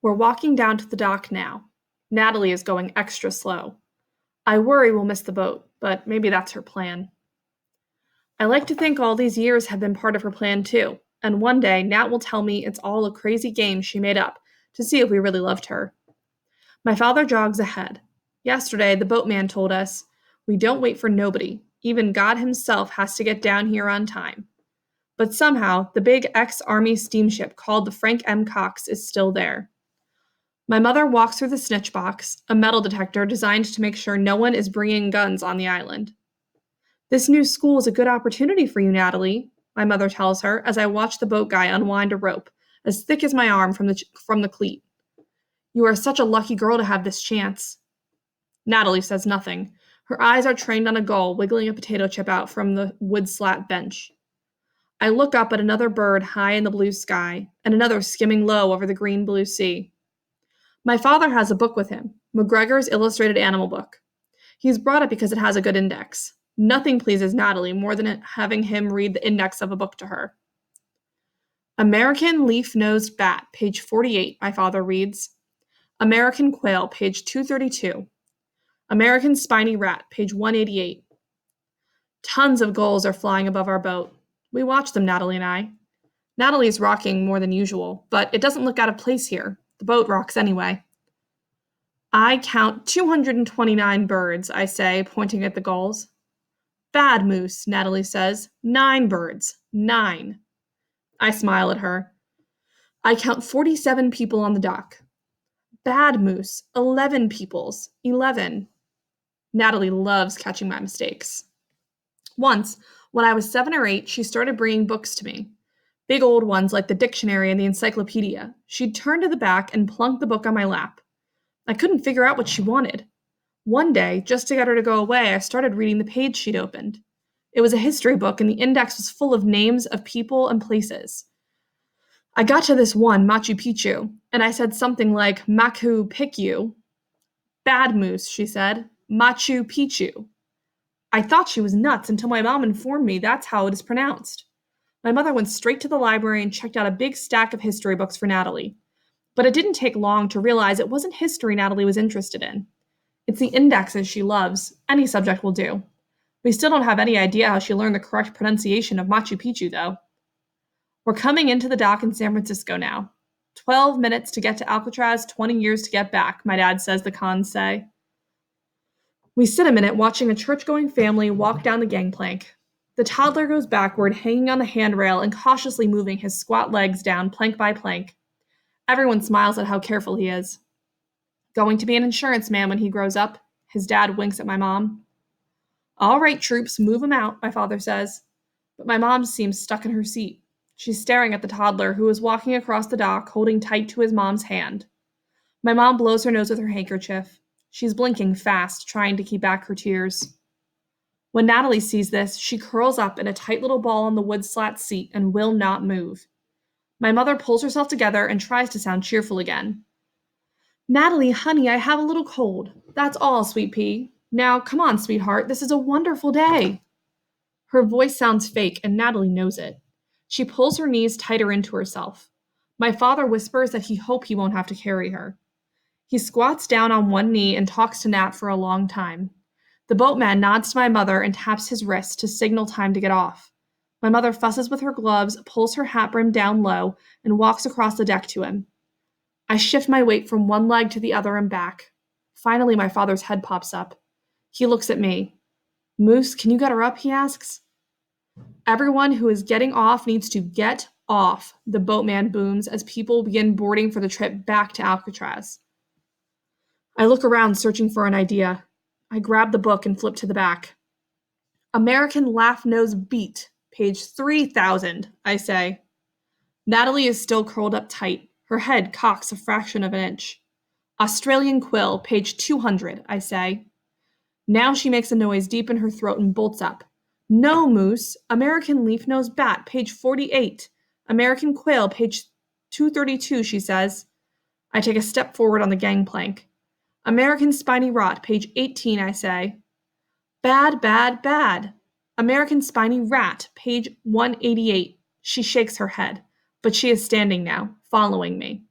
We're walking down to the dock now. Natalie is going extra slow. I worry we'll miss the boat, but maybe that's her plan. I like to think all these years have been part of her plan too, and one day Nat will tell me it's all a crazy game she made up to see if we really loved her. My father jogs ahead. Yesterday, the boatman told us, "We don't wait for nobody. Even God himself has to get down here on time." But somehow, the big ex-Army steamship called the Frank M. Cox is still there. My mother walks through the snitch box, a metal detector designed to make sure no one is bringing guns on the island. "This new school is a good opportunity for you, Natalie," my mother tells her as I watch the boat guy unwind a rope, as thick as my arm from the cleat. "You are such a lucky girl to have this chance." Natalie says nothing. Her eyes are trained on a gull wiggling a potato chip out from the wood slat bench. I look up at another bird high in the blue sky, and another skimming low over the green blue sea. My father has a book with him, McGregor's Illustrated Animal Book. He's brought it because it has a good index. Nothing pleases Natalie more than having him read the index of a book to her. American Leaf-Nosed Bat, page 48, my father reads. American Quail, page 232. American Spiny Rat, page 188. Tons of gulls are flying above our boat. We watch them, Natalie and I. Natalie's rocking more than usual, but it doesn't look out of place here. The boat rocks anyway. I count 229 birds, I say, pointing at the gulls. Bad moose, Natalie says. 9 birds. 9. I smile at her. I count 47 people on the dock. Bad moose. 11 peoples. 11. Natalie loves catching my mistakes. Once, when I was 7 or 8, she started bringing books to me. Big old ones like the dictionary and the encyclopedia. She'd turn to the back and plunk the book on my lap. I couldn't figure out what she wanted. One day, just to get her to go away, I started reading the page she'd opened. It was a history book, and the index was full of names of people and places. I got to this one, Machu Picchu, and I said something like Machu Picchu. Bad moose, she said. Machu Picchu. I thought she was nuts until my mom informed me that's how it is pronounced. My mother went straight to the library and checked out a big stack of history books for Natalie. But it didn't take long to realize it wasn't history Natalie was interested in. It's the indexes she loves. Any subject will do. We still don't have any idea how she learned the correct pronunciation of Machu Picchu, though. We're coming into the dock in San Francisco now. 12 minutes to get to Alcatraz, 20 years to get back, my dad says the cons say. We sit a minute watching a church-going family walk down the gangplank. The toddler goes backward, hanging on the handrail and cautiously moving his squat legs down plank by plank. Everyone smiles at how careful he is. Going to be an insurance man when he grows up, his dad winks at my mom. All right, troops, move him out, my father says. But my mom seems stuck in her seat. She's staring at the toddler who is walking across the dock, holding tight to his mom's hand. My mom blows her nose with her handkerchief. She's blinking fast, trying to keep back her tears. When Natalie sees this, she curls up in a tight little ball on the wood slat seat and will not move. My mother pulls herself together and tries to sound cheerful again. Natalie, honey, I have a little cold. That's all, sweet pea. Now, come on, sweetheart, this is a wonderful day. Her voice sounds fake, and Natalie knows it. She pulls her knees tighter into herself. My father whispers that he hopes he won't have to carry her. He squats down on one knee and talks to Nat for a long time. The boatman nods to my mother and taps his wrist to signal time to get off. My mother fusses with her gloves, pulls her hat brim down low, and walks across the deck to him. I shift my weight from one leg to the other and back. Finally, my father's head pops up. He looks at me. Moose, can you get her up? He asks. Everyone who is getting off needs to get off, the boatman booms as people begin boarding for the trip back to Alcatraz. I look around searching for an idea. I grab the book and flip to the back. American Laugh-Nose Beat, page 3000, I say. Natalie is still curled up tight. Her head cocks a fraction of an inch. Australian Quill, page 200, I say. Now she makes a noise deep in her throat and bolts up. No, Moose. American Leaf-Nosed Bat, page 48. American Quail, page 232, she says. I take a step forward on the gangplank. American Spiny Rat, page 18, I say. Bad, bad, bad. American Spiny Rat, page 188. She shakes her head, but she is standing now, following me.